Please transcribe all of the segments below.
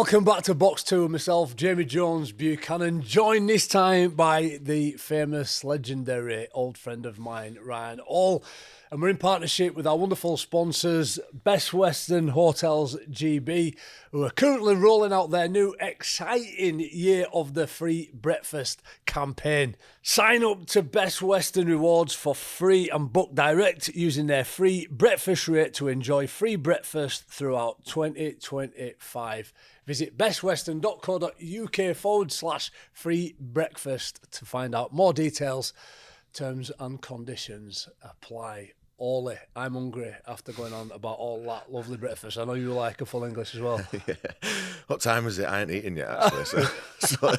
Welcome back to Box 2 with myself, Jamie Jones-Buchanan, joined this time by the famous, legendary old friend of mine, Ryan All. And we're in partnership with our wonderful sponsors, Best Western Hotels GB, who are currently rolling out their new exciting Year of the Free Breakfast campaign. Sign up to Best Western Rewards for free and book direct using their free breakfast rate to enjoy free breakfast throughout 2025. Visit bestwestern.co.uk/free breakfast to find out more details. Terms and conditions apply. Ollie, I'm hungry after going on about all that lovely breakfast. I know you like a full English as well. Yeah. What time is it? I ain't eaten yet, actually. So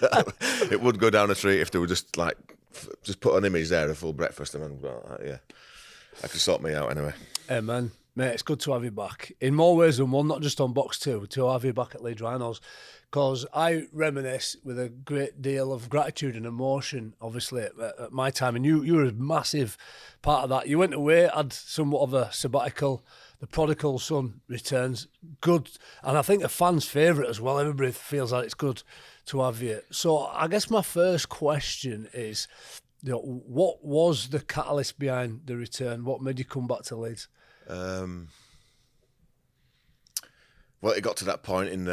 it would go down the street if they were just put an image there, a full breakfast, and then yeah, I could sort me out anyway. Hey man, mate, it's good to have you back. In more ways than one, not just on Box 2, to have you back at Leeds Rhinos. Because I reminisce with a great deal of gratitude and emotion, obviously, at my time. And you were a massive part of that. You went away, had somewhat of a sabbatical. The prodigal son returns. Good. And I think a fan's favourite as well. Everybody feels like it's good to have you. So I guess my first question is, what was the catalyst behind the return? What made you come back to Leeds? Well, it got to that point in...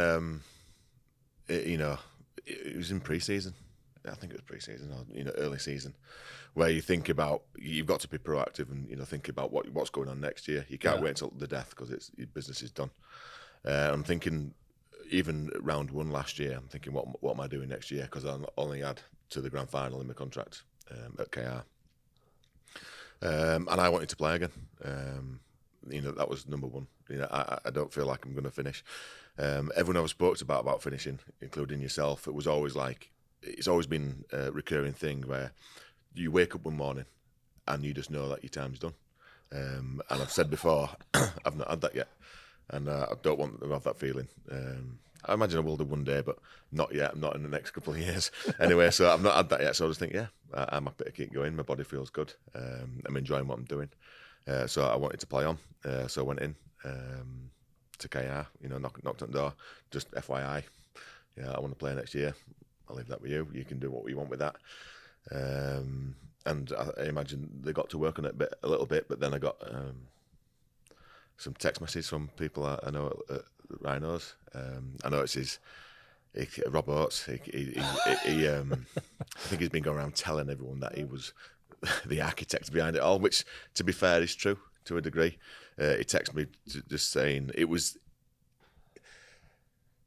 it was in pre-season. I think it was pre-season or early season, where you think about you've got to be proactive and think about what's going on next year. You can't wait until the death because your business is done. I'm thinking even round one last year. I'm thinking what am I doing next year because I only had to the grand final in my contract at KR, and I wanted to play again. That was number one. I don't feel like I'm going to finish. Everyone I spoke to about finishing, including yourself, it's always been a recurring thing where you wake up one morning and you just know that your time's done. And I've said before, I've not had that yet, and I don't want to have that feeling. I imagine I will do one day, but not yet. Not in the next couple of years. Anyway, so I've not had that yet. So I just think, I'm happy to keep going. My body feels good. I'm enjoying what I'm doing. So I wanted to play on. So I went in to KR, knocked on the door. Just FYI, I want to play next year. I'll leave that with you. You can do what you want with that. And I imagine they got to work on it a little bit, but then I got some text messages from people I know at Rhinos. I know it's Rob Oates. He I think he's been going around telling everyone that he was the architect behind it all, which, to be fair, is true to a degree. He texted me just saying it was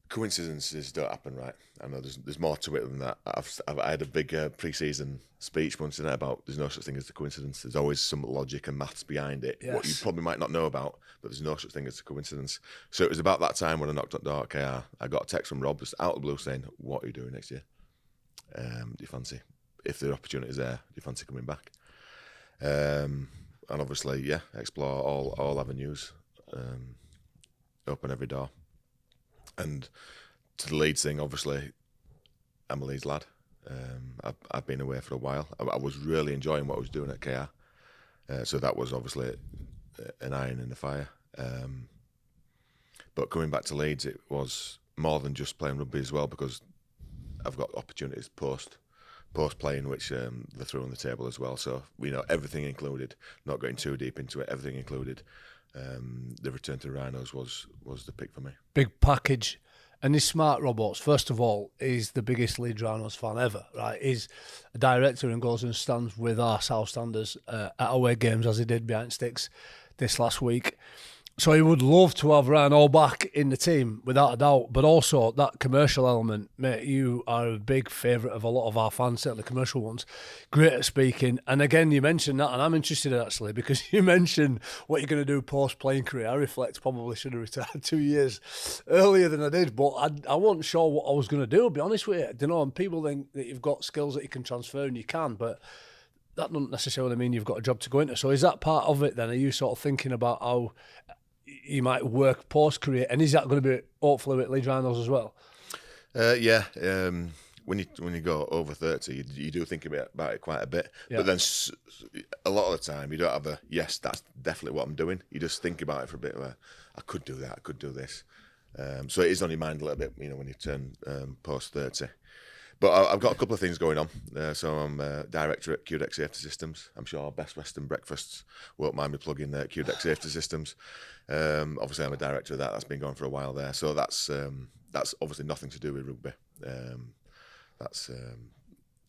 coincidences don't happen, right? I know there's more to it than that. I had a big pre-season speech once in it about there's no such thing as a coincidence. There's always some logic and maths behind it, what you probably might not know about, but there's no such thing as a coincidence. So it was about that time when I knocked on the door at KR. I got a text from Rob just out of the blue saying, "What are you doing next year? Do you fancy? If the opportunity is there, do you fancy coming back?" And obviously, explore all avenues, open every door. And to the Leeds thing, obviously, I'm a Leeds lad. I've been away for a while. I was really enjoying what I was doing at KR. So that was obviously an iron in the fire. But coming back to Leeds, it was more than just playing rugby as well, because I've got opportunities post playing, which they threw on the table as well. So everything included, not going too deep into it, everything included. The return to Rhinos was the pick for me. Big package. And he's smart, Robots. First of all, he's the biggest Leeds Rhinos fan ever, right? He's a director and goes and stands with our South Standers at away games, as he did behind sticks this last week. So he would love to have Ryan all back in the team, without a doubt. But also that commercial element, mate, you are a big favourite of a lot of our fans, certainly commercial ones. Great at speaking. And again, you mentioned that, and I'm interested actually, because you mentioned what you're going to do post-playing career. I reflect probably should have retired 2 years earlier than I did, but I wasn't sure what I was going to do, I'll be honest with you. And people think that you've got skills that you can transfer, and you can, but that doesn't necessarily mean you've got a job to go into. So is that part of it then? Are you sort of thinking about how you might work post-career, and is that going to be hopefully at Leeds Rhinos as well? When you go over 30, you do think about it quite a bit. Yeah. But then a lot of the time, you don't have that's definitely what I'm doing. You just think about it for a bit. Where I could do that, I could do this. So it is on your mind a little bit, when you turn post 30. But I've got a couple of things going on. So I'm director at QDEC Safety Systems. I'm sure Best Western Breakfasts won't mind me plugging QDEC Safety Systems. Obviously, I'm a director of that. That's been going for a while there. So that's obviously nothing to do with rugby. That's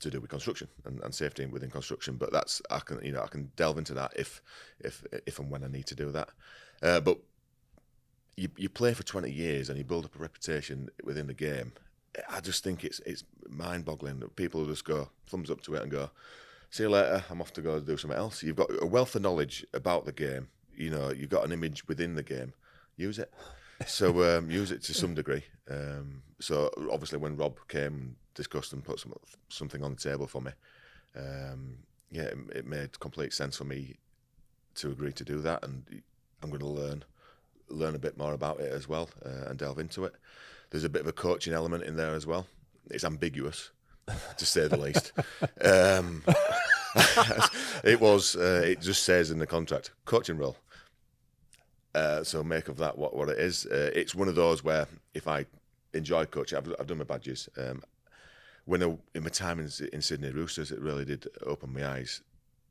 to do with construction and safety within construction. But I can delve into that if and when I need to do that. But you play for 20 years and you build up a reputation within the game. I just think it's mind-boggling. People will just go thumbs up to it and go, see you later, I'm off to go do something else. You've got a wealth of knowledge about the game. You've got an image within the game. Use it. So use it to some degree. So obviously when Rob came and discussed and put something on the table for me, it made complete sense for me to agree to do that, and I'm going to learn a bit more about it as well and delve into it. There's a bit of a coaching element in there as well. It's ambiguous, to say the least. It just says in the contract, coaching role. So make of that what it is. It's one of those where if I enjoy coaching, I've done my badges. In my time in Sydney Roosters, it really did open my eyes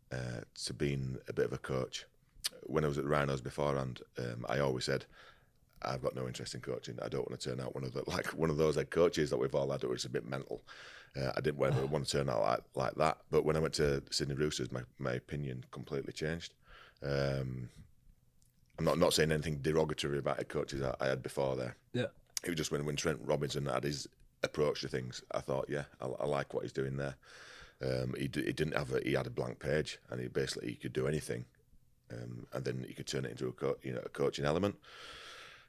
to being a bit of a coach. When I was at the Rhinos beforehand, I always said, I've got no interest in coaching. I don't want to turn out one of those head coaches that we've all had. It was a bit mental. I didn't want to turn out like that. But when I went to Sydney Roosters, my opinion completely changed. I'm not saying anything derogatory about head coaches I had before there. Yeah. It was just when Trent Robinson had his approach to things, I thought, I like what he's doing there. He had a blank page, and he could do anything, and then he could turn it into a coaching element.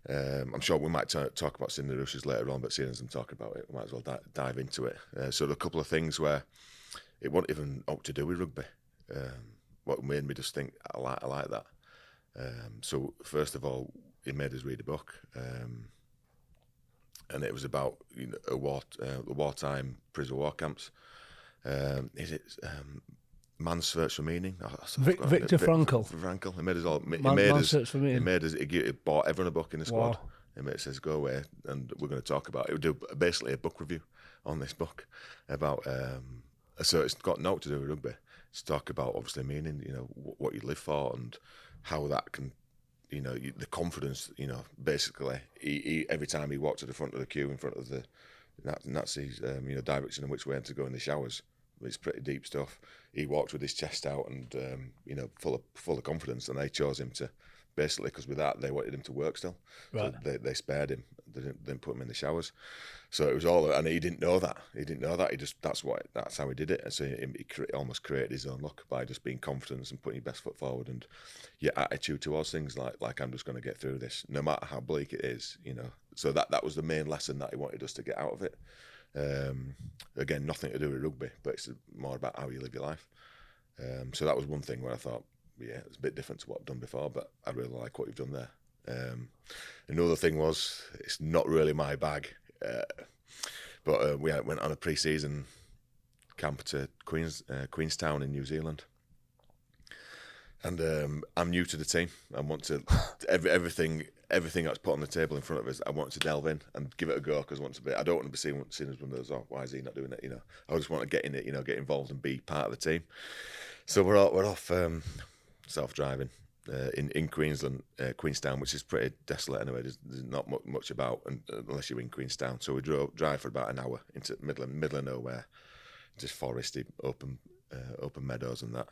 I'm sure we might talk about Sydney Roosters later on, but seeing as I'm talking about it, we might as well dive into it. So there are a couple of things where it wasn't even up to do with rugby. What made me just think I like that. So first of all, he made us read a book, and it was about the wartime prison war camps. Is it Man's Search for Meaning? Viktor Frankl. Frankl. He made us all. Man's Search for Meaning. He made us. He bought everyone a book in the squad. Wow. It says go away, and we're going to talk about it. We'll do basically a book review on this book about. So it's got naught to do with rugby. It's talk about obviously meaning. What you live for and how that can. The confidence. Basically, he every time he walked to the front of the queue in front of the Nazis, direction in which way to go in the showers. It's pretty deep stuff. He walked with his chest out and full of confidence, and they chose him to basically because with that they wanted him to work still. Right. So they spared him. They didn't put him in the showers. So it was all, and he didn't know that. He just that's how he did it. And so he almost created his own look by just being confident and putting your best foot forward and your attitude towards things like I'm just going to get through this, no matter how bleak it is. So that was the main lesson that he wanted us to get out of it. Again, nothing to do with rugby, but it's more about how you live your life. So that was one thing where I thought, it's a bit different to what I've done before, but I really like what you've done there. Another thing was, it's not really my bag, but we went on a pre-season camp to Queenstown in New Zealand. And I'm new to the team. I want to everything that's put on the table in front of us. I want to delve in and give it a go because I don't want to be seen as one of those. Oh, why is he not doing it? I just want to get in it. Get involved and be part of the team. So we're off self-driving in Queensland, Queenstown, which is pretty desolate anyway. There's not much about unless you're in Queenstown. So we drive for about an hour into middle of nowhere, just foresty, open meadows and that.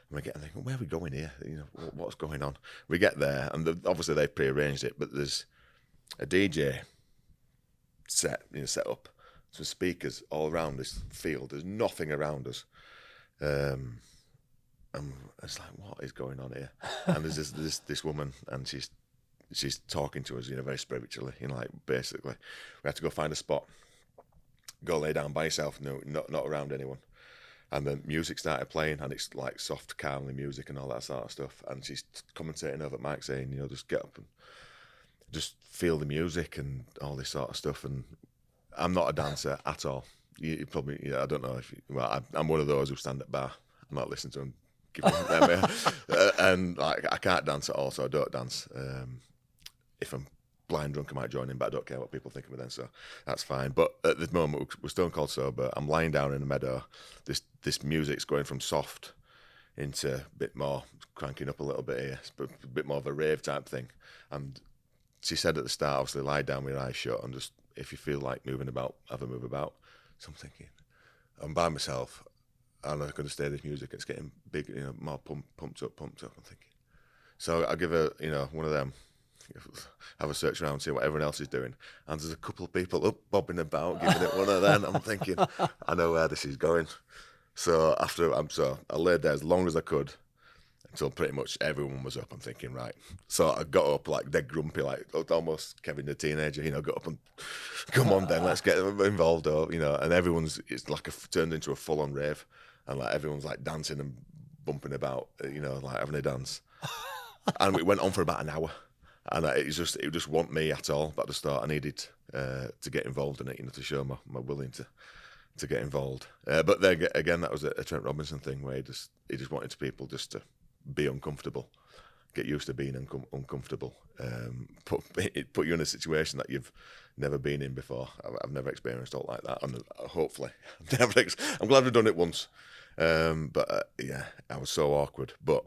And we get thinking, where are we going here? What's going on? We get there, and obviously they've prearranged it, but there's a DJ set up, some speakers all around this field. There's nothing around us. And it's like, what is going on here? And there's this woman, and she's talking to us, very spiritually. Basically, we have to go find a spot, go lay down by yourself, not around anyone. And the music started playing, and it's like soft, calmly music and all that sort of stuff. And she's commentating over at Mike saying, just get up and just feel the music and all this sort of stuff. And I'm not a dancer at all. You probably, I don't know if. I'm one of those who stand at bar. I'm not listening to them. And I can't dance at all, so I don't dance. If I'm blind drunk, I might join in, but I don't care what people think of me then, so that's fine. But at the moment, we're stone cold sober. I'm lying down in a meadow. This music's going from soft into a bit more, cranking up a little bit here, but a bit more of a rave type thing. And she said at the start, obviously, lie down with your eyes shut and just, if you feel like moving about, have a move about. So I'm thinking, I'm by myself, and I'm going to stay this music. It's getting big, more pumped up. I'm thinking. So I give her, one of them, have a search around, see what everyone else is doing. And there's a couple of people up, bobbing about, giving it one of them. I'm thinking, I know where this is going. So I laid there as long as I could until pretty much everyone was up. I'm thinking, right. So I got up like dead grumpy, like almost Kevin the teenager, got up and come on then, let's get involved, and it's like turned into a full on rave, and like everyone's like dancing and bumping about, like having a dance. And it went on for about an hour, and it just wasn't me at all. But at the start, I needed to get involved in it, to show my willing to get involved. But then again, that was a Trent Robinson thing where he just wanted people just to be uncomfortable, get used to being uncomfortable. Put you in a situation that you've never been in before. I've never experienced all like that, and hopefully, I'm glad I've done it once. But I was so awkward. But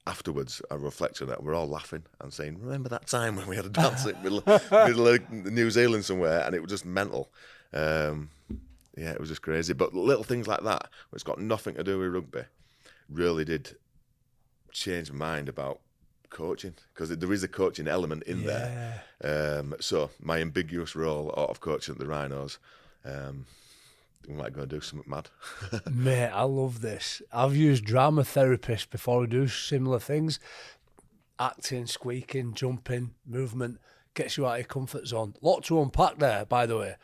afterwards, I reflected on that. We're all laughing and saying, "Remember that time when we had a dance in the middle of New Zealand somewhere?" And it was just mental. It was just crazy. But little things like that, which got nothing to do with rugby, really did change my mind about coaching, because there is a coaching element in there. So my ambiguous role of coaching at the Rhinos, we might go and do something mad. Mate, I love this. I've used drama therapists before who do similar things. Acting, squeaking, jumping, movement, gets you out of your comfort zone. Lot to unpack there, by the way.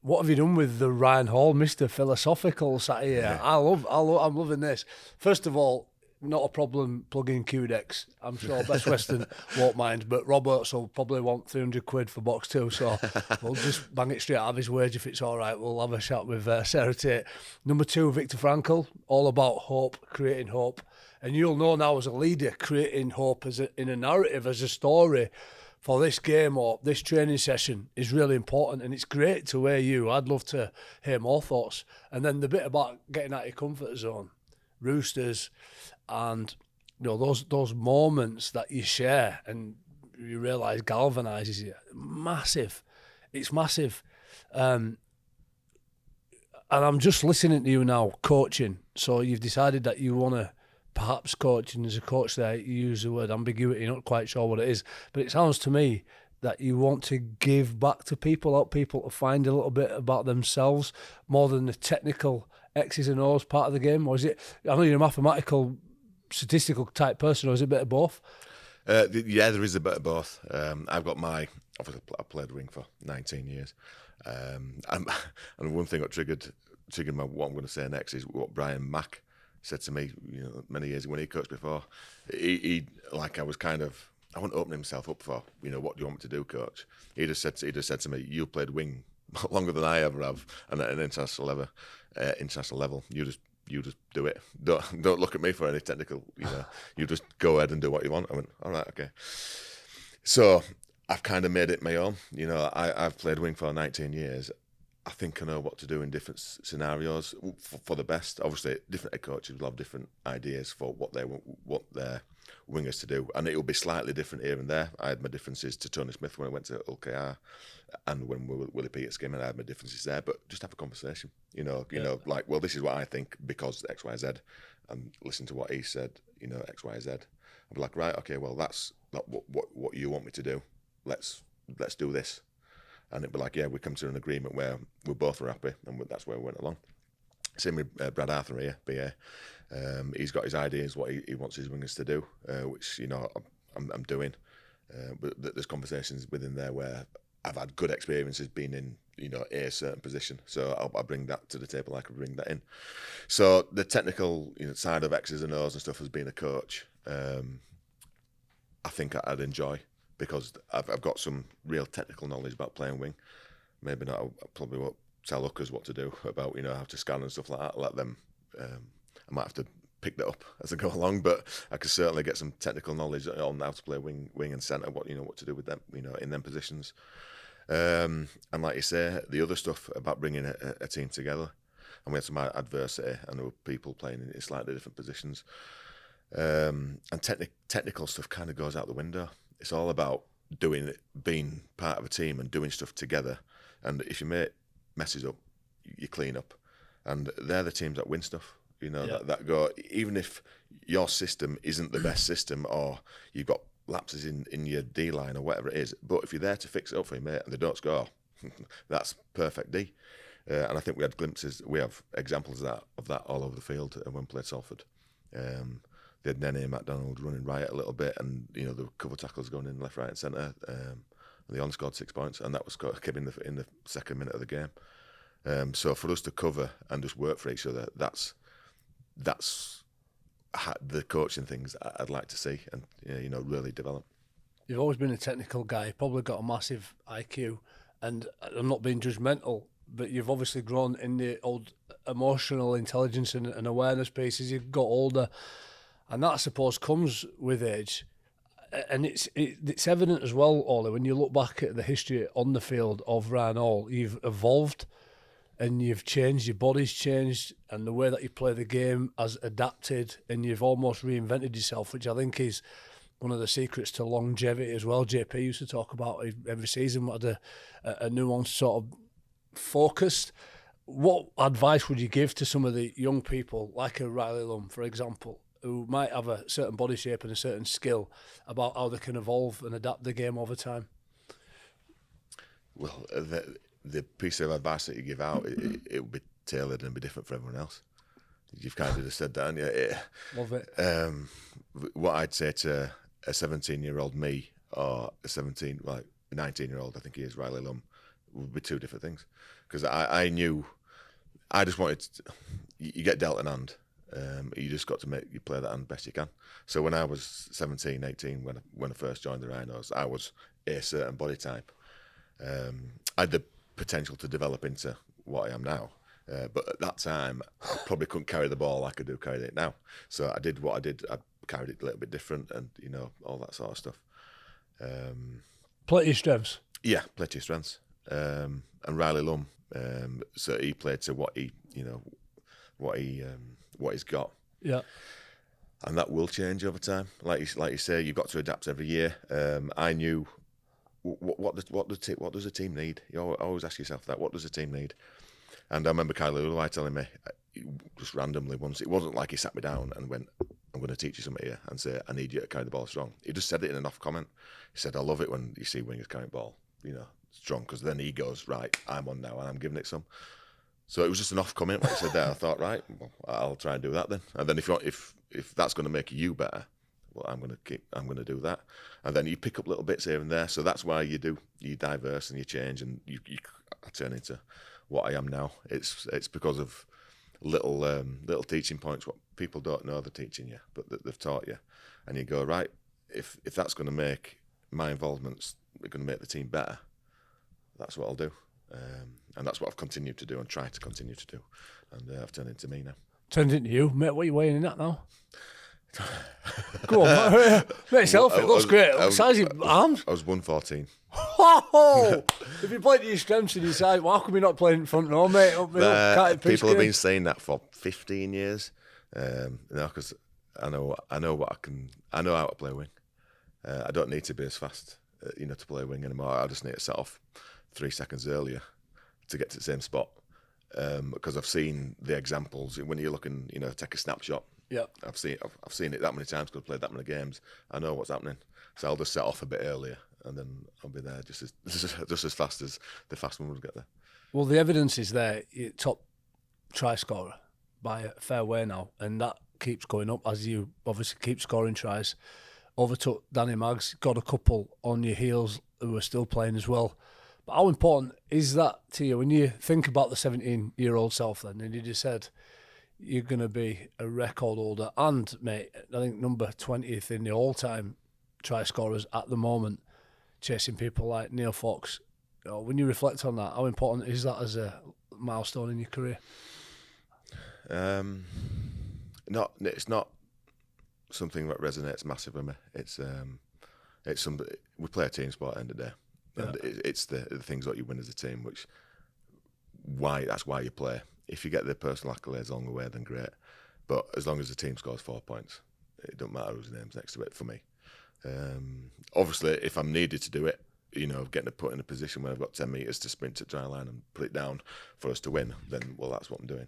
What have you done with the Ryan Hall, Mr. Philosophical, sat here? Yeah. I'm loving this. First of all, not a problem plugging QDex. I'm sure Best Western won't mind, but Roberts will probably want £300 for box 2, so we'll just bang it straight out of his wage if it's all right. We'll have a chat with Sarah Tate. Number 2, Viktor Frankl, all about hope, creating hope. And you'll know now as a leader, creating hope in a narrative, as a story for this game or this training session is really important, and it's great to hear you. I'd love to hear more thoughts. And then the bit about getting out of your comfort zone, Roosters, and those moments that you share and you realise galvanises you. Massive. It's massive. And I'm just listening to you now, coaching. So you've decided that you want to perhaps coach, and as a coach there, you use the word ambiguity, not quite sure what it is. But it sounds to me that you want to give back to people, help people to find a little bit about themselves more than the technical X's and O's part of the game. Or is it, I know you're a mathematical, statistical type person, or is it a bit of both? There is a bit of both. Obviously I played wing for 19 years. And one thing that triggered what I'm going to say next is what Brian Mack said to me, many years ago when he coached before. I wasn't opening himself up for, what do you want me to do, coach? He just said to me, you played wing longer than I ever have, and at an international level, you just do it. Don't look at me for any technical, you just go ahead and do what you want. I went, all right, okay. So I've kind of made it my own. I've played wing for 19 years. I think I know what to do in different scenarios for the best. Obviously, different head coaches will have different ideas for what their wingers to do, and it will be slightly different here and there. I had my differences to Tony Smith when I went to OKR, and when Willie Peters came in, I had my differences there. But just have a conversation, like, well, this is what I think because X, Y, Z, and listen to what he said, X, Y, Z. I'd be like, right, okay, well, that's not what you want me to do. Let's do this. And it'd be like, yeah, we come to an agreement where we both are happy, and that's where we went along. Same with Brad Arthur here, BA. He's got his ideas, what he wants his wingers to do, which, I'm doing. But there's conversations within there where I've had good experiences being in, a certain position. So I'll bring that to the table, I can bring that in. So the technical side of X's and O's and stuff as being a coach, I think I'd enjoy, because I've got some real technical knowledge about playing wing. Maybe not, I probably won't tell hookers what to do about, how to scan and stuff like that. Let them, I might have to pick that up as I go along, but I could certainly get some technical knowledge on how to play wing and centre, what to do with them, in them positions. And like you say, the other stuff about bringing a team together, and we had some adversity, and there were people playing in slightly different positions. And technical stuff kind of goes out the window. It's all about being part of a team and doing stuff together. And if your mate messes up, you clean up. And they're the teams that win stuff. That go, even if your system isn't the best system, or you've got lapses in your D line or whatever it is, but if you're there to fix it up for your mate and they don't score, that's perfect D. And I think we have examples of that all over the field when we played Salford. They had Nene McDonald running riot a little bit, and the cover tackles going in left, right, and centre. They only scored 6 points, and that was came in the second minute of the game. So for us to cover and just work for each other, that's the coaching things I'd like to see, and really develop. You've always been a technical guy. You've probably got a massive IQ, and I'm not being judgmental, but you've obviously grown in the old emotional intelligence and awareness piece as you've got older, and that I suppose comes with age. And it's evident as well, Ollie, when you look back at the history on the field of Ryan Hall, you've evolved and you've changed, your body's changed, and the way that you play the game has adapted, and you've almost reinvented yourself, which I think is one of the secrets to longevity as well. JP used to talk about every season had a nuanced sort of focus. What advice would you give to some of the young people, like a Riley Lum, for example, who might have a certain body shape and a certain skill, about how they can evolve and adapt the game over time? Well, the piece of advice that you give out, it will be tailored and be different for everyone else. You've kind of just said that, haven't you? Love it. What I'd say to a 17-year-old me, or a 19-year-old, I think he is, Riley Lum, would be two different things. Because I knew, I just wanted you get dealt an hand. You just got to you play that hand best you can. So when I was 17, 18, when I first joined the Rhinos, I was a certain body type. I had the potential to develop into what I am now. But at that time, I probably couldn't carry the ball like I do carry it now. So I did what I did. I carried it a little bit different, and all that sort of stuff. Play to your strengths. Yeah, play to your strengths. And Riley Lum, so he played to what he's got. Yeah. And that will change over time. Like you say, you've got to adapt every year. I knew what does a team need. You always ask yourself that. What does a team need? And I remember Kyle Lewis telling me, just randomly once, it wasn't like he sat me down and went, I'm going to teach you something here and say, I need you to carry the ball strong. He just said it in an off comment. He said, I love it when you see wingers carrying the ball, strong, because then he goes, right, I'm on now and I'm giving it some. So it was just an off comment when he said that. I thought, right, well, I'll try and do that then. And then if that's going to make you better, well, I'm going to do that. And then you pick up little bits here and there. So that's why you diverse and you change, and I turn into what I am now. It's because of little teaching points, what people don't know they're teaching you, but that they've taught you. And you go, right, if that's going to make my involvements, going to make the team better, that's what I'll do. And that's what I've continued to do and try to continue to do. And I've turned into me now. Turned into you? Mate, what are you weighing in at now? Go on, mate. Mate, selfie. It looks great. What size are your arms? I was 114. Oh! If you play to your strengths and your size, why can we not play in front row, mate? People have been saying that for 15 years. Because I know what I can. I know how to play wing. I don't need to be as fast, to play wing anymore. I just need to set off 3 seconds earlier to get to the same spot. Because I've seen the examples when you're looking, take a snapshot. Yeah, I've seen it that many times because I've played that many games. I know what's happening, so I'll just set off a bit earlier, and then I'll be there just as fast as the fast one would get there. Well, the evidence is there. You're top try scorer by a fair way now, and that keeps going up as you obviously keep scoring tries. Overtook Danny Maggs, got a couple on your heels who are still playing as well. But how important is that to you when you think about the 17-year-old self then? And you just said you're going to be a record holder and, mate, I think number 20th in the all-time try scorers at the moment, chasing people like Neil Fox. When you reflect on that, how important is that as a milestone in your career? It's not something that resonates massive with me. It's something we play a team sport at the end of the day, and it's the things that you win as a team, that's why you play. If you get the personal accolades along the way, then great. But as long as the team scores 4 points, it don't matter whose name's next to it for me. Obviously, if I'm needed to do it, getting put in a position where I've got 10 metres to sprint to try line and put it down for us to win, then that's what I'm doing.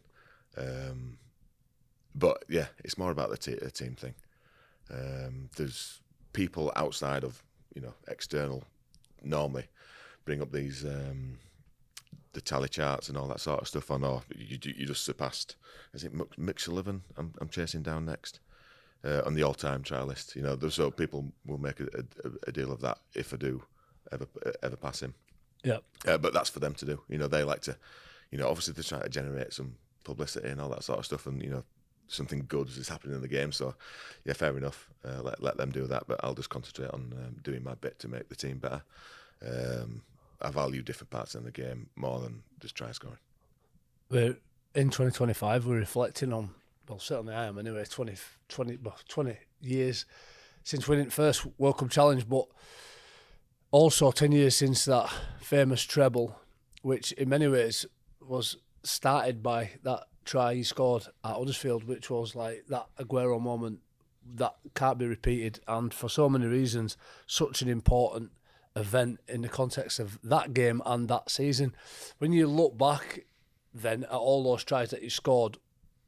But yeah, it's more about the team thing. There's people outside of external normally bring up these the tally charts and all that sort of stuff. I know you just surpassed. Is it Mick Sullivan? I'm chasing down next on the all-time try list. So people will make a deal of that if I do ever pass him. Yeah. But that's for them to do. They like to, obviously they're trying to generate some publicity and all that sort of stuff, and something good is happening in the game. So yeah, fair enough. Let them do that. But I'll just concentrate on doing my bit to make the team better. I value different parts in the game more than just try scoring. We're in 2025. We're reflecting on, well, certainly I am anyway, 20 years since winning first World Cup challenge, but also 10 years since that famous treble, which in many ways was started by that try he scored at Huddersfield, which was like that Aguero moment that can't be repeated, and for so many reasons, such an important event in the context of that game and that season. When you look back then at all those tries that you scored,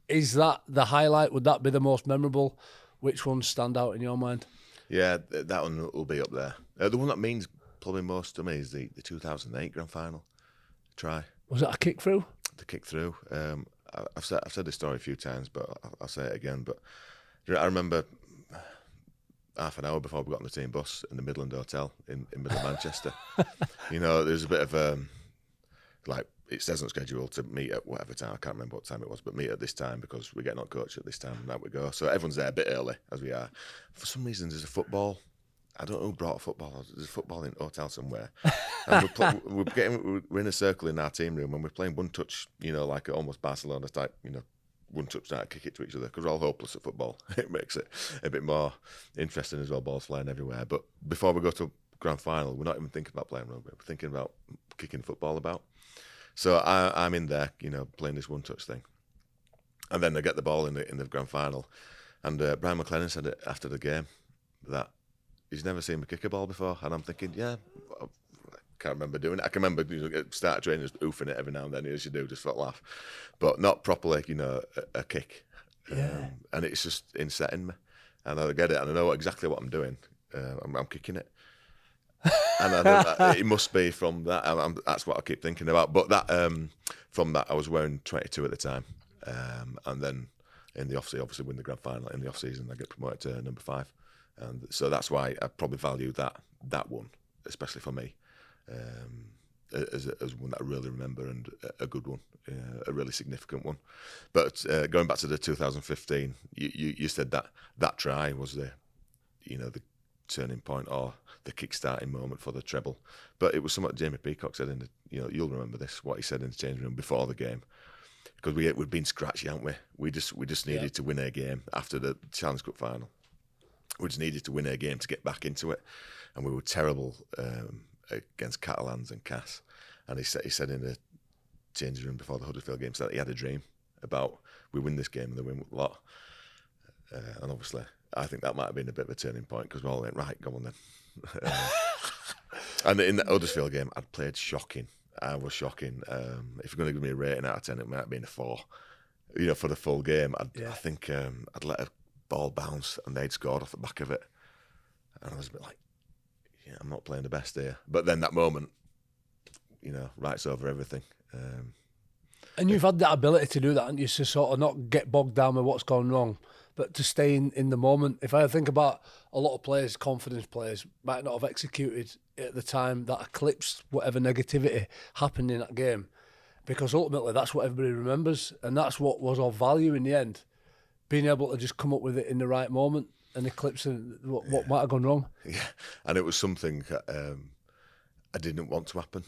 is that the highlight? Would that be the most memorable? Which ones stand out in your mind? Yeah, that one will be up there. The one that means probably most to me is the 2008 grand final try. Was it a kick through? The kick through. I've said this story a few times, but I'll say it again. But I remember half an hour before we got on the team bus in the Midland Hotel in middle of Manchester. There's a bit of it says on schedule to meet at whatever time. I can't remember what time it was, but meet at this time because we're getting on coach at this time, and out we go. So everyone's there a bit early, as we are. For some reason, there's a football. I don't know who brought football. There's a football in the hotel somewhere. And we're in a circle in our team room, and we're playing one touch, like almost Barcelona type, one touch that kick it to each other, because we're all hopeless at football. It makes it a bit more interesting as well, balls flying everywhere. But before we go to grand final, we're not even thinking about playing rugby. We're thinking about kicking football about. So I'm in there, playing this one touch thing. And then I get the ball in the grand final. And Brian McLennan said it after the game that he's never seen me kick a ball before. And I'm thinking, yeah, I can't remember doing it. I can remember start training, just oofing it every now and then, as you do, just for a laugh. But not properly, a kick. Yeah. And it's just insetting me. And I get it, and I know exactly what I'm doing. I'm kicking it. And I know that it must be from that. That's what I keep thinking about. But that from that, I was wearing 22 at the time. And then in the off-season, obviously win the grand final. In the off-season, I get promoted to number 5. And so that's why I probably value that one, especially for me, as one that I really remember, and a good one, a really significant one. But going back to the 2015, you said that try was the turning point or the kick-starting moment for the treble. But it was something Jamie Peacock said you'll remember this, what he said in the changing room before the game, because we'd been scratchy, hadn't we? We just needed to win a game after the Challenge Cup final. We just needed to win a game to get back into it, and we were terrible against Catalans and Cass. And he said in the changing room before the Huddersfield game that he had a dream about we win this game and they win a lot. And obviously, I think that might have been a bit of a turning point, because we all went, right, go on then. And in the Huddersfield game, I'd played shocking. I was shocking. If you're going to give me a rating out of 10, it might have been a 4. For the full game, I think I'd let a ball bounce and they'd scored off the back of it. And I was a bit like, I'm not playing the best here. But then that moment, writes over everything. And you've had that ability to do that, and you to sort of not get bogged down with what's gone wrong, but to stay in the moment. If I think about a lot of players, confidence players, might not have executed at the time that eclipsed whatever negativity happened in that game, because ultimately that's what everybody remembers, and that's what was of value in the end, being able to just come up with it in the right moment and eclipsing what might have gone wrong. Yeah, and it was something I didn't want to happen.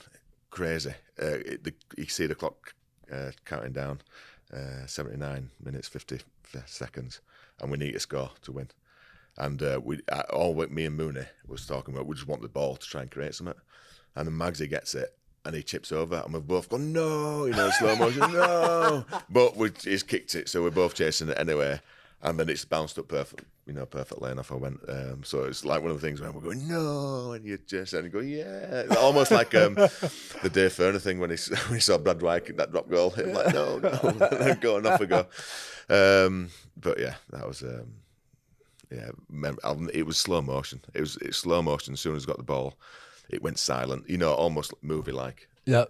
Crazy. You see the clock counting down. 79 minutes 50 seconds, and we need to score to win. And me and Mooney was talking about we just want the ball to try and create something. And then Magsy gets it and he chips over, and we've both gone, no, slow motion, no. But he's kicked it, so we're both chasing it anyway. And then it's bounced up perfectly, and off I went. So it's like one of the things where we're going, no, and you just and you go, yeah. Almost like the Dave Ferner thing when he saw Brad White kick that drop goal. He was like, no, and going off we go. But yeah, that was it was slow motion. It was slow motion. As soon as I got the ball, it went silent. Almost movie like. Yeah.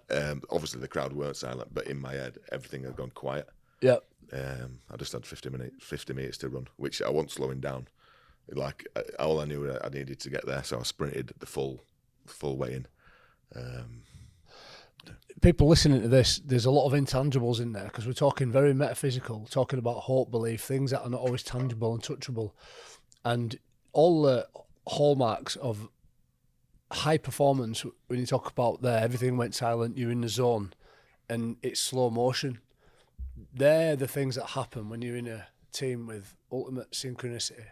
Obviously the crowd weren't silent, but in my head everything had gone quiet. Yeah. I just had 50 meters to run, which I wasn't slowing down. Like all I knew I needed to get there, so I sprinted the full way in. People listening to this, there's a lot of intangibles in there because we're talking very metaphysical, talking about hope, belief, things that are not always tangible and touchable, and all the hallmarks of high performance. When you talk about there, everything went silent, you're in the zone, and it's slow motion. They're the things that happen when you're in a team with ultimate synchronicity,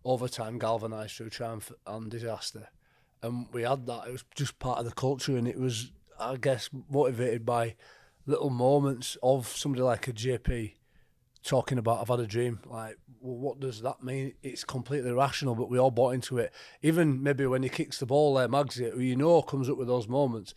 overtime galvanised through triumph and disaster. And we had that. It was just part of the culture, and it was, I guess, motivated by little moments of somebody like a JP talking about, I've had a dream. Like, well, what does that mean? It's completely irrational, but we all bought into it. Even maybe when he kicks the ball there, Magsy, who comes up with those moments,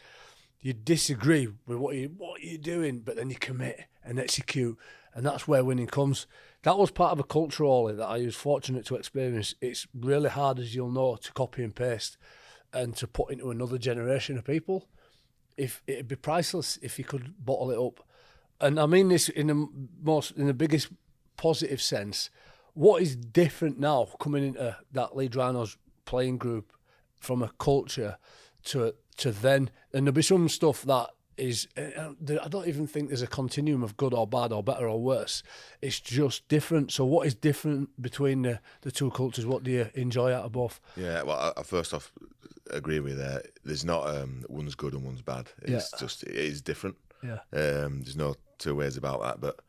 you disagree with what you're doing, but then you commit and execute, and that's where winning comes. That was part of a culture, Ollie, that I was fortunate to experience. It's really hard, as you'll know, to copy and paste and to put into another generation of people. If it'd be priceless if you could bottle it up. And I mean this in the biggest positive sense. What is different now coming into that Leeds Rhinos playing group from a culture to then, and there'll be some stuff that is, I don't even think there's a continuum of good or bad or better or worse. It's just different. So what is different between the two cultures? What do you enjoy out of both? Yeah, well, I first off agree with that. There's not one's good and one's bad. It's just, it is different. Yeah. There's no two ways about that, but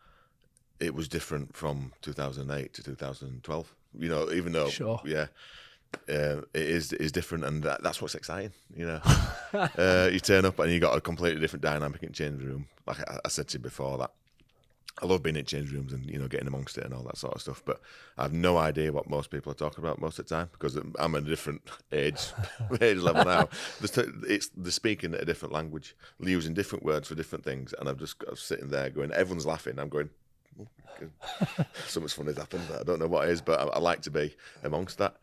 it was different from 2008 to 2012. Even though, sure. Yeah. It is different, and that's what's exciting. You turn up and you got a completely different dynamic in change room. Like I said to you before, that I love being in change rooms and getting amongst it and all that sort of stuff. But I have no idea what most people are talking about most of the time because I'm at a different age level now. They're speaking a different language, using different words for different things, and I'm sitting there going, everyone's laughing. I'm going, so much fun has happened. I don't know what it is, but I like to be amongst that.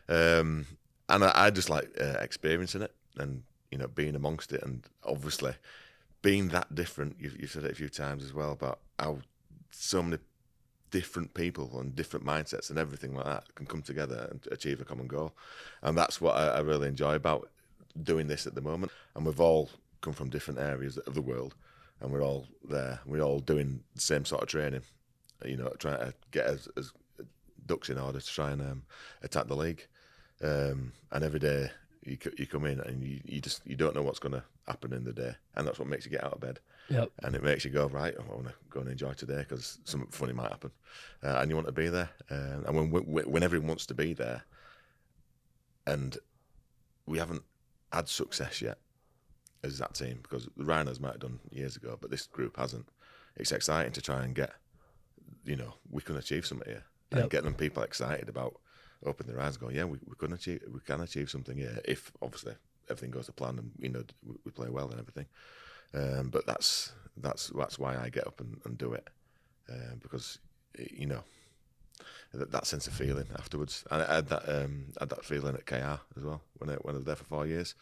And I just like experiencing it and being amongst it, and obviously being that different. You've said it a few times as well about how so many different people and different mindsets and everything like that can come together and achieve a common goal, and that's what I really enjoy about doing this at the moment. And we've all come from different areas of the world, and we're all there. We're all doing the same sort of training, trying to get as ducks in order to try and attack the league. And every day you come in and you don't know what's going to happen in the day, and that's what makes you get out of bed. Yep. And it makes you go, right, I want to go and enjoy today because something funny might happen, and you want to be there. And when everyone wants to be there, and we haven't had success yet as that team, because the Rhinos might have done years ago, but this group hasn't. It's exciting to try and get, we can achieve something here, and get them people excited about opening their eyes and going, yeah, we can achieve something here if obviously everything goes to plan and we play well and everything. But that's why I get up and do it, because that sense of feeling afterwards. And I had that feeling at KR as well when I was there for 4 years.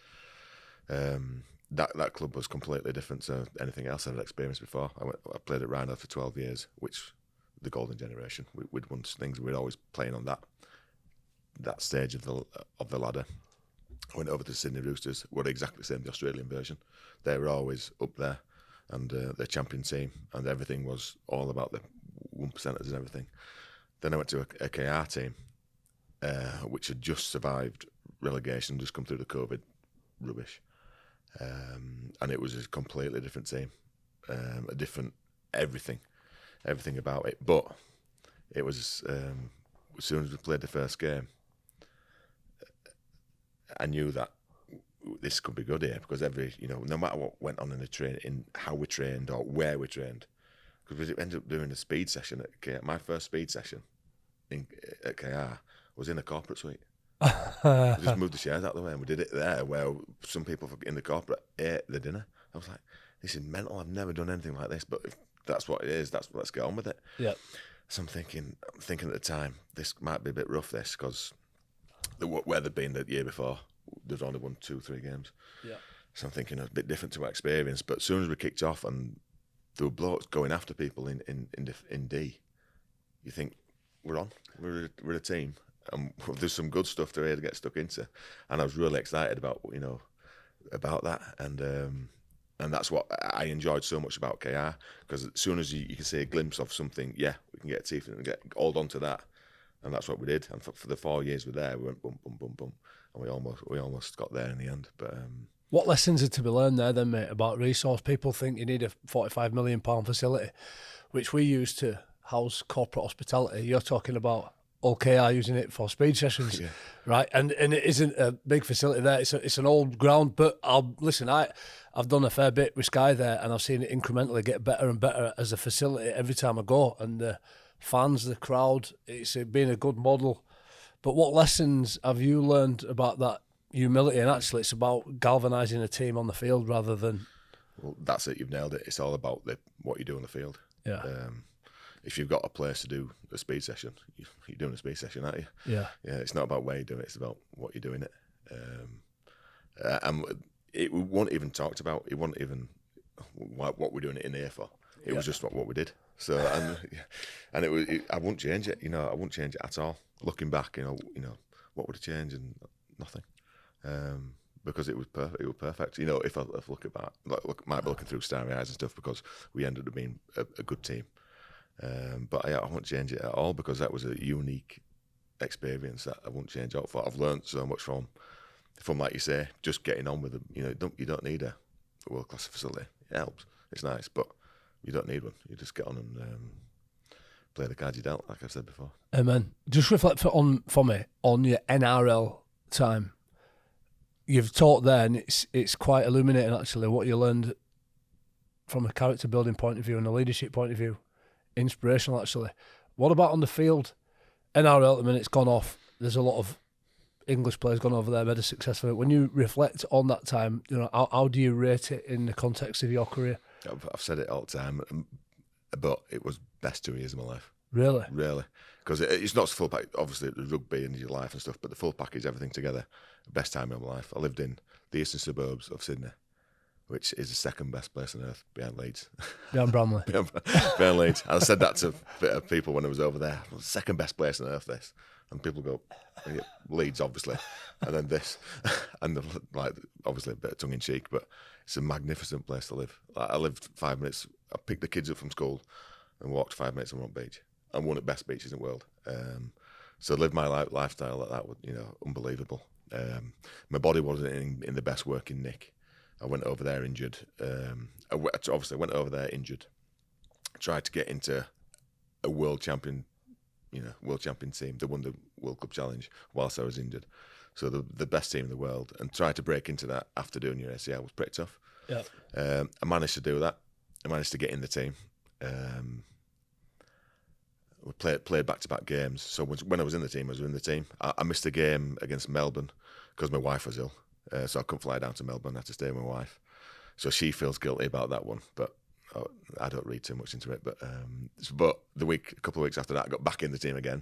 That club was completely different to anything else I'd experienced before. I played at Rhino for 12 years, which the golden generation. We'd won things. We're always playing on that stage of the ladder. I went over to Sydney Roosters. Were exactly the same, the Australian version. They were always up there, and the champion team, and everything was all about the 1%ers and everything. Then I went to a KR team, which had just survived relegation, just come through the COVID rubbish, and it was a completely different team, a different everything. everything about it. But it was as soon as we played the first game, I knew that this could be good here, because no matter what went on in the train, in how we trained or where we trained, because we ended up doing a speed session at KR. My first speed session at KR was in a corporate suite. We just moved the chairs out of the way and we did it there, where some people in the corporate ate the dinner. I was like, this is mental. I've never done anything like this, but if that's what it is, let's get on with it. Yeah. So I'm thinking at the time, this might be a bit rough, this, because where they'd been the year before, they'd only won 2-3 games. Yeah. So I'm thinking a bit different to my experience. But as soon as we kicked off and there were blokes going after people in D, you think, we're on. We're a team. There's some good stuff to get stuck into, and I was really excited about that, and that's what I enjoyed so much about KR, because as soon as you can see a glimpse of something, we can get teeth and hold on to that, and that's what we did. And for the 4 years we're there, we went boom, boom, boom, boom, and we almost got there in the end. But what lessons are to be learned there then, mate, about resource? People think you need a £45 million facility, which we use to house corporate hospitality. You're talking about OKR using it for speed sessions, right? And it isn't a big facility there. It's an old ground, but I've done a fair bit with Sky there, and I've seen it incrementally get better and better as a facility every time I go. And the fans, the crowd, it's been a good model. But what lessons have you learned about that humility? And actually, it's about galvanising a team on the field rather than... Well, that's it. You've nailed it. It's all about what you do on the field. Yeah. If you've got a place to do a speed session, you're doing a speed session, aren't you? Yeah. Yeah. It's not about where you do it. It's about what you're doing it. And it wasn't even talked about. It wasn't even what we're doing it in here for. It was just what we did. So and I wouldn't change it. I wouldn't change it at all. Looking back, what would have changed? And nothing. Because it was perfect. It was perfect. If I look at that, might be looking through starry eyes and stuff, because we ended up being a good team. But I won't change it at all, because that was a unique experience that I won't change out for. I've learned so much from like you say, just getting on with it. You don't need a world-class facility. It helps. It's nice, but you don't need one. You just get on and play the cards you dealt, like I've said before. Amen. Just reflect for me on your NRL time. You've taught there, and it's quite illuminating actually what you learned from a character building point of view and a leadership point of view. Inspirational actually. What about on the field? NRL at the minute, it's gone off. There's a lot of English players gone over there, made a success of it. When you reflect on that time, how do you rate it in the context of your career? I've said it all the time, but it was best 2 years of my life. Really? Really. Because it's not full package, obviously, the rugby and your life and stuff, but the full package, everything together, best time of my life. I lived in the eastern suburbs of Sydney, which is the second best place on earth behind Leeds. Behind Bramley. behind Leeds. And I said that to people when I was over there. Second best place on earth, this. And people go, yeah, Leeds, obviously. And then this. And obviously a bit of tongue in cheek, but it's a magnificent place to live. I lived 5 minutes. I picked the kids up from school and walked 5 minutes on Rock Beach. And one of the best beaches in the world. So I lived my lifestyle like that, unbelievable. My body wasn't in the best working nick. I went over there injured. I went over there injured. Tried to get into a world champion team. They won the World Cup Challenge whilst I was injured. So the best team in the world, and tried to break into that after doing your ACL was pretty tough. Yeah. I managed to do that. I managed to get in the team. We played back-to-back games. So when I was in the team, I missed a game against Melbourne because my wife was ill. So I couldn't fly down to Melbourne. I had to stay with my wife. So she feels guilty about that one. But I don't read too much into it. But a couple of weeks after that, I got back in the team again.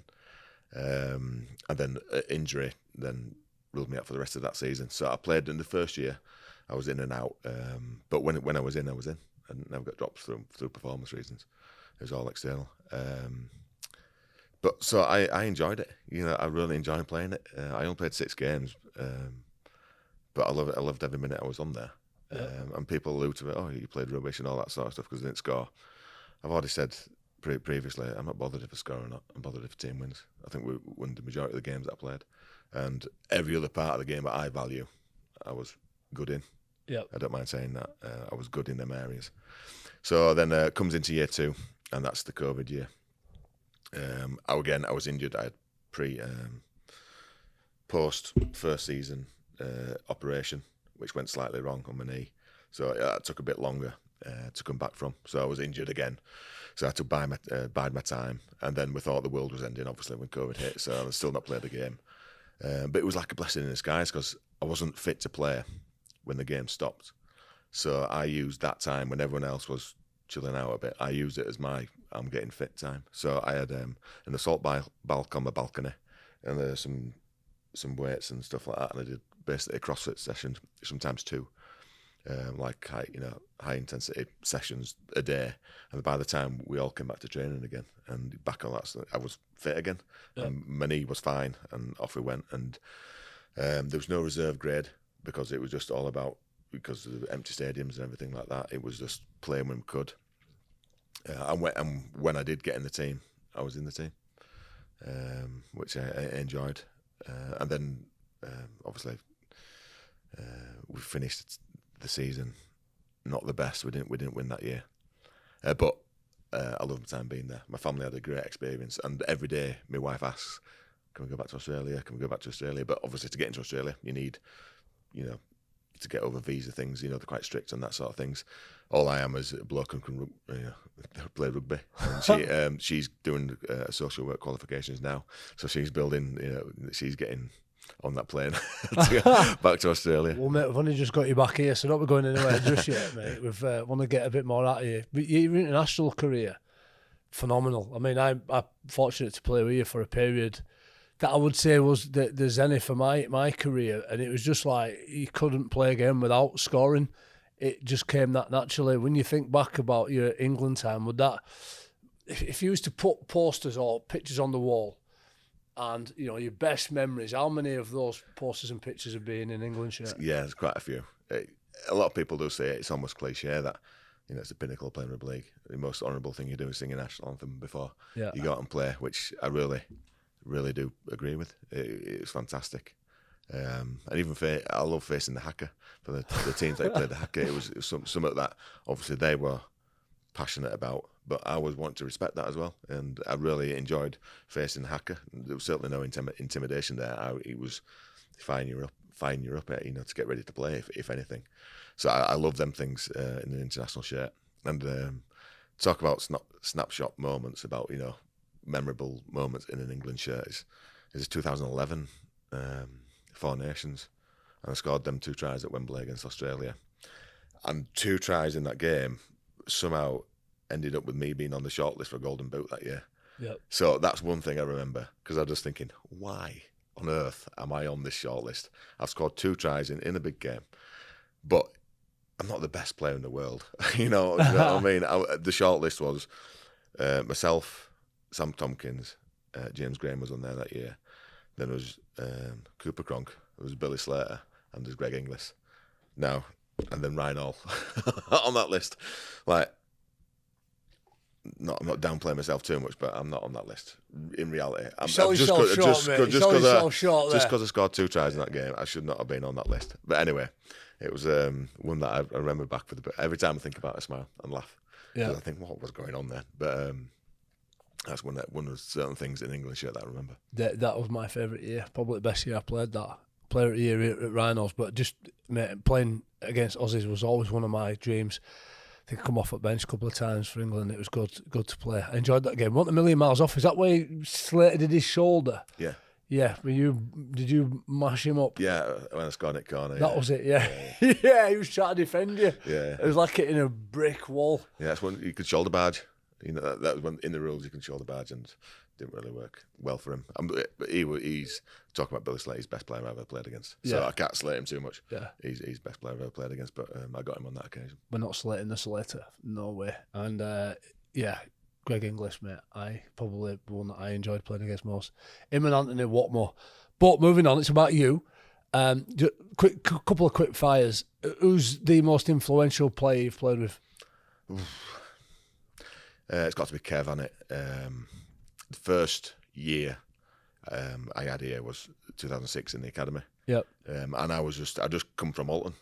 And then injury then ruled me out for the rest of that season. So I played in the first year. I was in and out. But when I was in, I was in. I never got dropped through performance reasons. It was all external. But so I enjoyed it. I really enjoyed playing it. I only played 6 games, but I loved every minute I was on there. Yeah. And people allude to it. Oh, you played rubbish and all that sort of stuff because I didn't score. I've already said previously, I'm not bothered if I score or not. I'm bothered if the team wins. I think we won the majority of the games that I played, and every other part of the game that I value, I was good in. Yeah, I don't mind saying that. I was good in them areas. So then comes into year 2. and that's the COVID year. I was injured. I had post first season operation, which went slightly wrong on my knee, so that took a bit longer to come back from. So I was injured again, so I had to bide my time. And then we thought the world was ending, obviously, when COVID hit. So I've still not played the game, but it was like a blessing in disguise because I wasn't fit to play when the game stopped. So I used that time when everyone else was chilling out a bit. I used it as my I'm getting fit time. So I had an assault balk on the balcony, and there's some weights and stuff like that. And I did basically a CrossFit session, sometimes 2, like high intensity sessions a day. And by the time we all came back to training again and back on that, so I was fit again. Yeah. And my knee was fine, and off we went. And there was no reserve grade because it was just all about, because of the empty stadiums and everything like that, it was just playing when we could. And when I did get in the team, I was in the team, which I enjoyed. And then, obviously, we finished the season not the best. We didn't win that year, but I love my time being there. My family had a great experience, and every day my wife asks, "Can we go back to Australia? Can we go back to Australia?" But obviously, to get into Australia, you need, to get over visa things. They're quite strict on that sort of things. All I am is a bloke who can play rugby. And she's doing social work qualifications now, so she's building. She's getting on that plane to get back to Australia. Well, mate, we've only just got you back here, so not be going anywhere just yet, mate. We've want to get a bit more out of you. But your international career, phenomenal. I mean, I'm fortunate to play with you for a period that I would say was the zenith for my career, and it was just like you couldn't play a game without scoring. It just came that naturally. When you think back about your England time, would that, if you was to put posters or pictures on the wall, and your best memories, how many of those posters and pictures have been in England shirt? Yeah, there's quite a few. A lot of people do say it's almost cliche that it's the pinnacle of playing rugby league. The most honourable thing you do is sing a national anthem before you go out and play, which I really do agree with. It's fantastic. And even I love facing the haka for the teams that played the haka. It was something that obviously they were passionate about, but I always wanted to respect that as well. And I really enjoyed facing the haka. There was certainly no intimidation there. It was firing you up to get ready to play, if anything. So I love them things in an international shirt. And talk about snapshot moments, about memorable moments in an England shirt is 2011 Four Nations, and I scored them 2 tries at Wembley against Australia, and 2 tries in that game somehow ended up with me being on the shortlist for a Golden Boot that year. Yep. So that's one thing I remember, because I was just thinking, why on earth am I on this shortlist? I've scored 2 tries in a big game, but I'm not the best player in the world. You know what I mean? The shortlist was myself, Sam Tompkins, James Graham was on there that year. Then there was Cooper Cronk, there was Billy Slater, and there's Greg Inglis. Now, and then Ryan Hall on that list. Like, I'm not downplaying myself too much, but I'm not on that list. In reality, just because I scored 2 tries in that game, I should not have been on that list. But anyway, it was one that I remember back for every time I think about it, I smile and laugh. Yeah, I think, what was going on there? But that's one of certain things in English shirt that I remember. That was my favourite year, probably the best year I played. That player of the year at Rhinos, but just playing against Aussies was always one of my dreams. I think I come off at bench a couple of times for England. It was good to play. I enjoyed that game. Wasn't a million miles off. Is that where Slater did his shoulder? Yeah. Yeah. Did you mash him up? Yeah, when I scored it corner. That was it. Yeah. Yeah. He was trying to defend you. Yeah. It was like hitting a brick wall. Yeah, that's when you could shoulder barge. That was when in the rules you can shoulder barge, and didn't really work well for him. But he's talking about Billy Slater, he's the best player I've ever played against. So I can't slate him too much. Yeah, he's the best player I've ever played against. But I got him on that occasion. We're not slating the Slater, no way. And Greg Inglis, mate, probably the one that I enjoyed playing against most. Him and Anthony Watmore. But moving on, it's about you. Couple of quick fires. Who's the most influential player you've played with? It's got to be Kev, hasn't it? The first year I had here was 2006 in the academy. Yep. And I just come from Alton.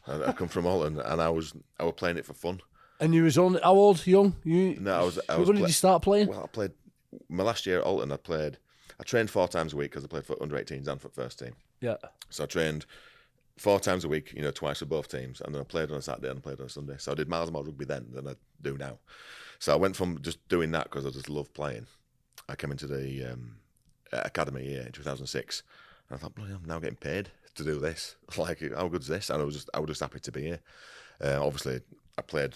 I come from Alton, and I was playing it for fun. And you was only how old? Young? No, I was. When did you start playing? Well, I played my last year at Alton. I trained 4 times a week because I played for under-18s and for first team. Yeah. So I trained 4 times a week, twice for both teams, and then I played on a Saturday and I played on a Sunday. So I did miles more rugby then than I do now. So I went from just doing that because I just love playing. I came into the academy here in 2006, and I thought, bloody hell, I'm now getting paid to do this. Like, how good is this? And I was just happy to be here. Obviously, I played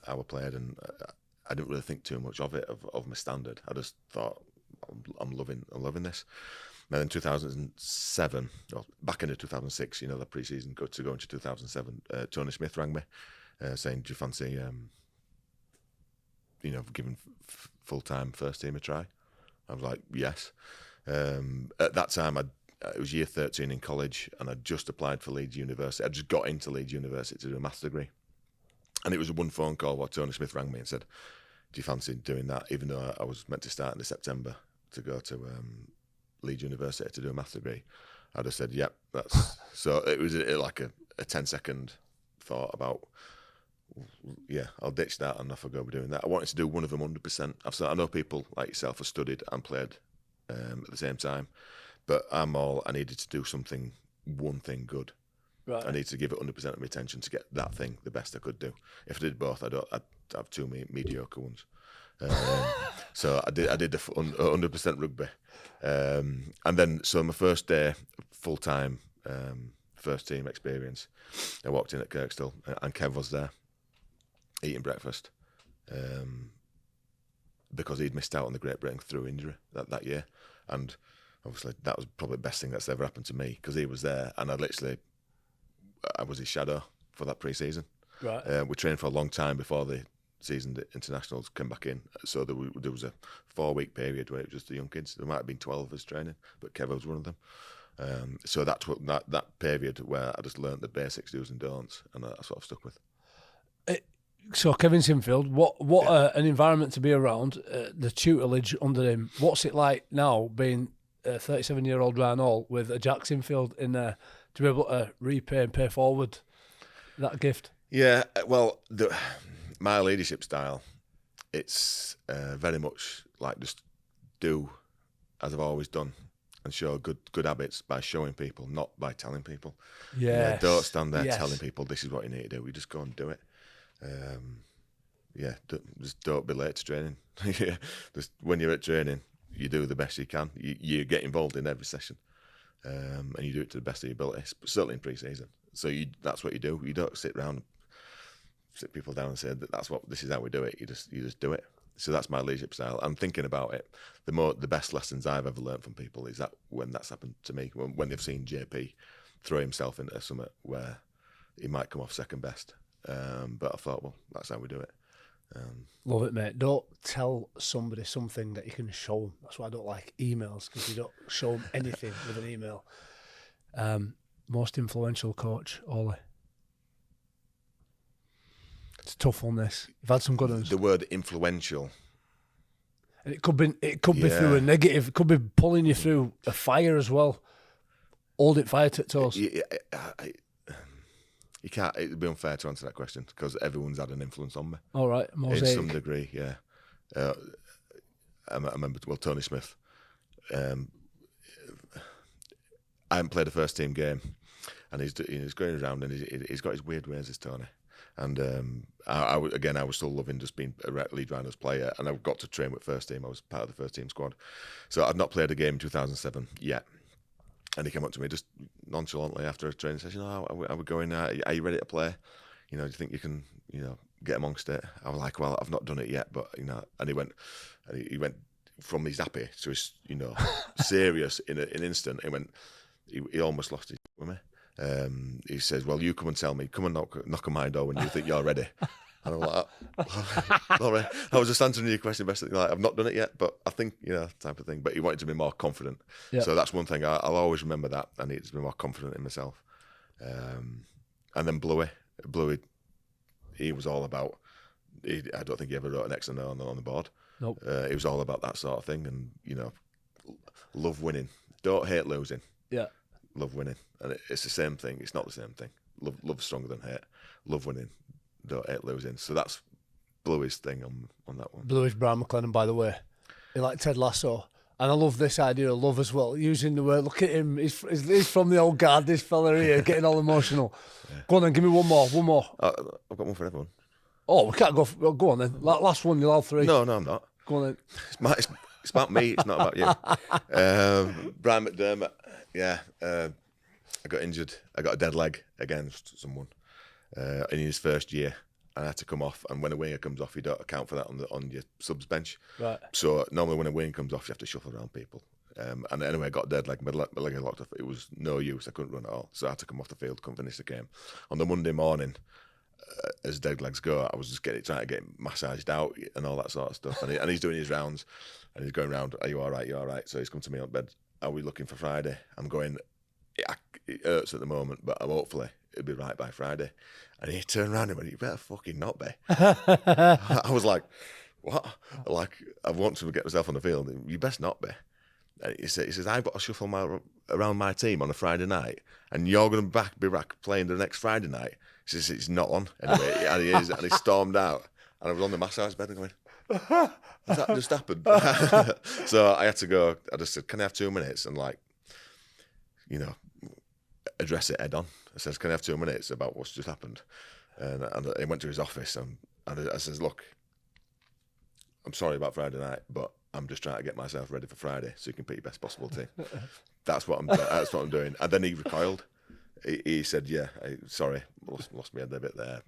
how I played, and I didn't really think too much of it, of my standard. I just thought, I'm loving this. And then 2007, or back into 2006, the pre-season to go into 2007, Tony Smith rang me, saying, "Do you fancy, giving full-time first team a try?" I was like, "Yes." At that time, it was year 13 in college, and I'd just applied for Leeds University. I just got into Leeds University to do a maths degree, and it was one phone call where Tony Smith rang me and said, "Do you fancy doing that?" Even though I was meant to start in September to go to Leeds University to do a maths degree, I just said, "Yep, that's." So it was like a 10-second thought about, yeah, I'll ditch that and off I go be doing that. I wanted to do one of them 100%. I know people like yourself have studied and played at the same time, but I needed to do one thing good. Right. I need to give it 100% of my attention to get that thing the best I could do. If I did both, I'd have 2 mediocre ones. So I did the 100% rugby, and then so my first day full time first team experience, I walked in at Kirkstall and Kev was there eating breakfast because he'd missed out on the Great Britain through injury that year, and obviously that was probably the best thing that's ever happened to me because he was there and I was his shadow for that pre-season. Right. We trained for a long time before the season internationals came back in, so there was a 4-week period where it was just the young kids. There might have been 12 of us training, but Kev was one of them. So that period where I just learnt the basics, do's and don'ts, and that's what I've stuck with. So Kevin Sinfield, what an environment to be around. The tutelage under him. What's it like now being a 37-year-old Ryan Hall with a Jack Sinfield in there to be able to repay and pay forward that gift? Yeah, well, my leadership style, it's very much like just do as I've always done and show good habits by showing people, not by telling people. Yeah. Don't stand there telling people this is what you need to do. You just go and do it. Just don't be late to training. Just when you're at training, you do the best you can. You get involved in every session, and you do it to the best of your ability. Certainly in pre-season. So that's what you do. You don't sit around, sit people down and say this is how we do it. You just do it. So that's my leadership style. I'm thinking about it. The best lessons I've ever learned from people is that when that's happened to me, when they've seen JP throw himself into something where he might come off second best. But I thought, well, that's how we do it. Love it, mate. Don't tell somebody something that you can show them. That's why I don't like emails, because you don't show them anything with an email. Most influential coach, Ollie. It's a tough on this. You've had some good ones. The word influential. And it could be through a negative. It could be pulling you through a fire as well. Hold it fire to toes. You can't. It'd be unfair to answer that question because everyone's had an influence on me. All right, mosaic. In some degree, yeah. I remember. Well, Tony Smith. I haven't played a first team game, and he's going around and he's got his weird ways, this Tony. And I was still loving just being a Leeds Rhinos player, and I got to train with first team. I was part of the first team squad, so I'd not played a game in 2007 yet. And he came up to me just nonchalantly after a training session. "Oh, are we going? Are you ready to play? Do you think you can, get amongst it?" I was like, "Well, I've not done it yet, but And he went from he's happy to his, serious in an instant. He almost lost his with me. He says, "Well, you come and tell me. Come and knock on my door when you think you're ready." And I'm like, "All right." I was just answering your question basically like, I've not done it yet, but I think, type of thing. But he wanted to be more confident. Yep. So that's one thing. I'll always remember that. I need to be more confident in myself. And then Bluey, he was all about, I don't think he ever wrote an X and O on the board. Nope. It was all about that sort of thing. And, love winning. Don't hate losing. Yeah. Love winning. And it's the same thing. It's not the same thing. Love's stronger than hate. Love winning. Don't hate losing. So that's bluish thing on that one. Bluish Brian McLennan, by the way. He like Ted Lasso. And I love this idea of love as well. Using the word, look at him, he's from the old guard, this fella here, getting all emotional. Yeah. Go on then, give me one more. I've got one for everyone. Oh, we can't go on then. Last one, you'll have 3. No, I'm not. Go on then. It's about me, it's not about you. Brian McDermott, yeah. I got injured. I got a dead leg against someone in his first year. And I had to come off, and when a winger comes off, you don't account for that on your subs bench. Right. So normally when a winger comes off, you have to shuffle around people. And anyway, I got dead leg, my leg had locked off. It was no use. I couldn't run at all, so I had to come off the field, couldn't finish the game. On the Monday morning, as dead legs go, I was just trying to get massaged out and all that sort of stuff. And he's doing his rounds, and he's going round. Are you all right? You all right? So he's come to me on bed. Are we looking for Friday? I'm going. It hurts at the moment, but hopefully it'll be right by Friday. And he turned around and went, "You better fucking not be." I was like, "What?" Like, I want to get myself on the field. You best not be. And he says, "I've got to shuffle around my team on a Friday night, and you're going to be back playing the next Friday night." He says, "It's not on." Anyway, and he is, and he stormed out. And I was on the massage bed and going, "Has that just happened?" So I had to go. I just said, "Can I have 2 minutes?" And address it head on. I says, "Can I have 2 minutes about what's just happened?" And he went to his office and I says, "Look, I'm sorry about Friday night, but I'm just trying to get myself ready for Friday so you can pick your best possible team." That's what I'm doing. And then he recoiled. He said, "Yeah, sorry, lost my head a bit there."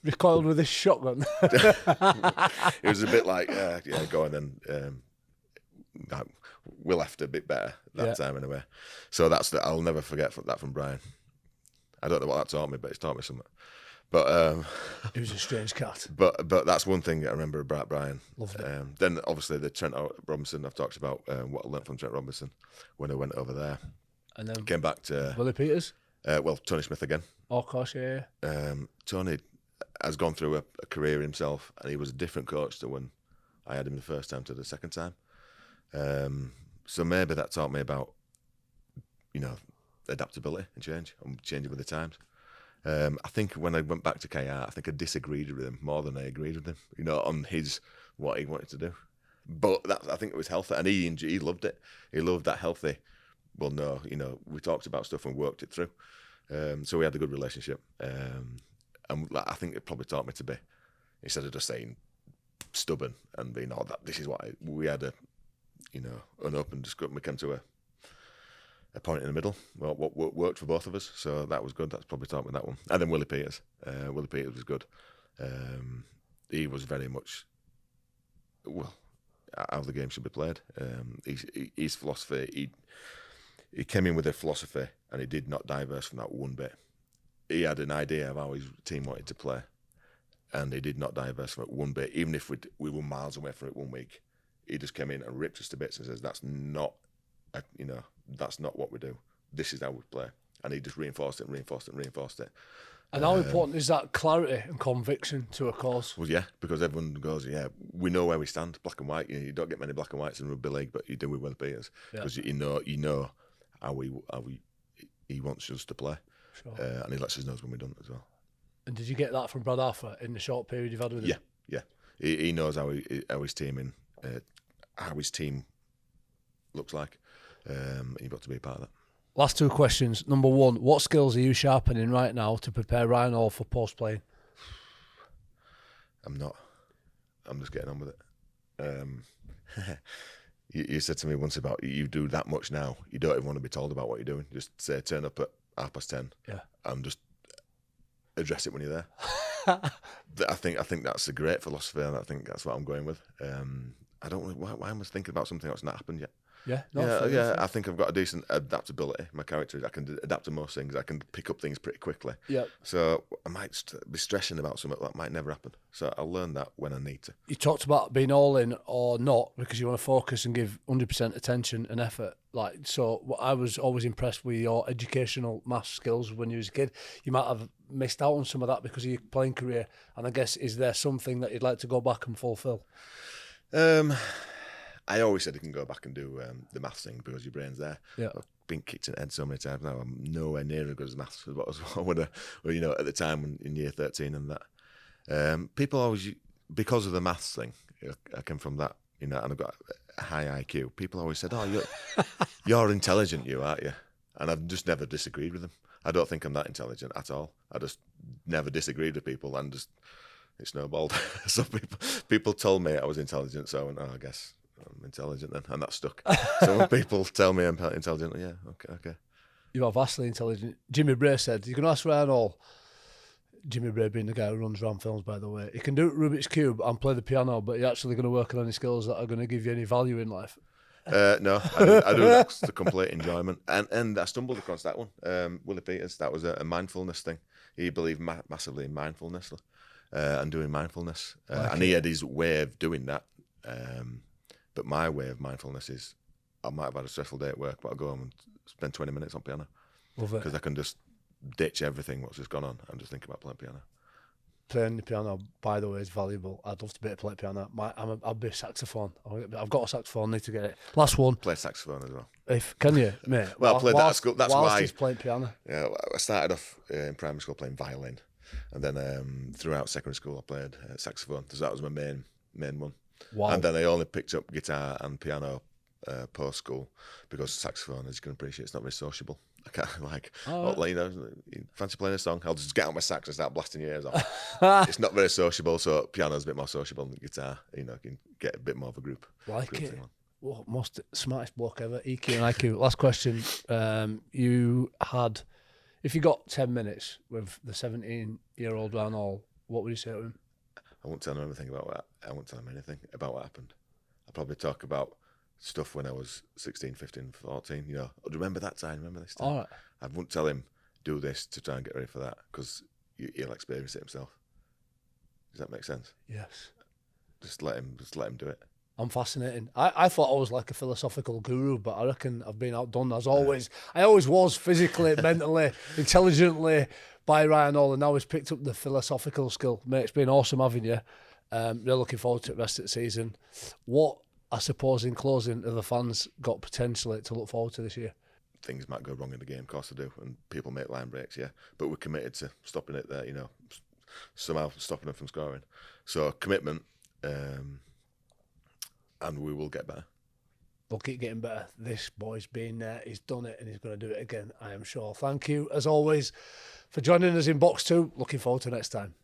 Recoiled with his shotgun. It was a bit like, yeah, go on then. We left a bit better that time anyway. So I'll never forget that from Brian. I don't know what that taught me, but it's taught me something. But he was a strange cat. But that's one thing I remember about Brian. Loved it. Then obviously the Trent Robinson. I've talked about what I learnt from Trent Robinson when I went over there, and then came back to Willie Peters. Tony Smith again. Oh, of course, yeah. Tony has gone through a career himself, and he was a different coach to when I had him the first time to the second time. So maybe that taught me about, adaptability and change. I'm changing with the times. I think when I went back to KR, I think I disagreed with him more than I agreed with him, on what he wanted to do. But I think it was healthy, and he loved it. He loved that healthy. Well, no, we talked about stuff and worked it through. So we had a good relationship. And I think it probably taught me to be, instead of just saying stubborn and being, this is what we had an open discussion. We came to a point in the middle. Well, what worked for both of us. So that was good. That's probably taught me that one. And then Willie Peters. Willie Peters was good. He was very much, how the game should be played. His philosophy, he came in with a philosophy and he did not diverse from that one bit. He had an idea of how his team wanted to play and he did not diverse from it one bit. Even if we were miles away from it one week, he just came in and ripped us to bits and says, that's not what we do. This is how we play. And he just reinforced it. And how important is that clarity and conviction to a cause? Well, yeah, because everyone goes, we know where we stand, black and white. You don't get many black and whites in rugby league, but you do with Willie Peters because you know how he wants us to play, sure. And he lets us know when we don't as well. And did you get that from Brad Arthur in the short period you've had with him? Yeah. He knows how his team how his team looks like. You've got to be a part of that. Last 2 questions. Number 1, what skills are you sharpening right now to prepare Ryan Hall for post-playing? I'm not. I'm just getting on with it. You said to me once about you do that much now. You don't even want to be told about what you're doing. Just say turn up at 10:30. Yeah. And just address it when you're there. I think that's a great philosophy, and I think that's what I'm going with. I don't. Why am I thinking about something that's not happened yet? Yeah. I think I've got a decent adaptability. My character, I can adapt to most things. I can pick up things pretty quickly. Yeah. So I might be stressing about something that might never happen. So I'll learn that when I need to. You talked about being all in or not because you want to focus and give 100% attention and effort. So I was always impressed with your educational maths skills when you was a kid. You might have missed out on some of that because of your playing career. And I guess, is there something that you'd like to go back and fulfil? I always said you can go back and do the maths thing because your brain's there. Yeah. I've been kicked in the head so many times now. I'm nowhere near as good as maths as what I would have, at the time in year 13 and that. People always because of the maths thing, I came from that, and I've got a high IQ. People always said, "Oh, you're intelligent, aren't you?" And I've just never disagreed with them. I don't think I'm that intelligent at all. I just never disagreed with people, and just it snowballed. So people told me I was intelligent, so I went, "Oh, I guess I'm intelligent then," and that stuck. So when people tell me I'm intelligent, yeah, okay. You are vastly intelligent. Jimmy Bray said, "You can ask Ryan Hall." Jimmy Bray being the guy who runs Ram Films, by the way. He can do Rubik's Cube and play the piano, but you're actually going to work on any skills that are going to give you any value in life. No, I do that to complete enjoyment. And I stumbled across that one. Willie Peters, that was a mindfulness thing. He believed massively in mindfulness and doing mindfulness. And he had his way of doing that. But my way of mindfulness is, I might have had a stressful day at work, but I'll go home and spend 20 minutes on piano. Love it. Because I can just ditch everything what's just gone on and just think about playing piano. Playing the piano, by the way, is valuable. I'd love to be able to play piano. I'll be a saxophone. I've got a saxophone. Need to get it. Last one. Play saxophone as well. Can you, mate? Well, I played that at school. That's why he's playing piano. Yeah, I started off in primary school playing violin, and then throughout secondary school I played saxophone. So that was my main one. Wow. And then I only picked up guitar and piano post school because saxophone, as you can appreciate, it's not very sociable. I can't you fancy playing a song? I'll just get out my sax and start blasting your ears off. It's not very sociable, so piano's a bit more sociable than guitar. You can get a bit more of a group. Like it. Well, most smartest bloke ever. EQ and IQ. Last question. If you got 10 minutes with the 17-year-old Ryan Hall, what would you say to him? I won't tell him anything about what I won't tell him anything about what happened. I'll probably talk about stuff when I was 16, 15, 14. Remember that time, remember this time. All right. I wouldn't tell him, do this to try and get ready for that, because he'll experience it himself. Does that make sense? Yes. Just let him do it. I'm fascinating. I thought I was like a philosophical guru, but I reckon I've been outdone as always. I always was physically, mentally, intelligently by Ryan Hall, and now he's picked up the philosophical skill. Mate, it's been awesome having you. Really looking forward to the rest of the season. What, I suppose, in closing, have the fans got potentially to look forward to this year? Things might go wrong in the game, of course they do, and people make line breaks, yeah. But we're committed to stopping it there, somehow stopping them from scoring. So commitment, and we will get better. We'll keep getting better. This boy's been there, he's done it, and he's going to do it again, I am sure. Thank you, as always, for joining us in Box 2. Looking forward to next time.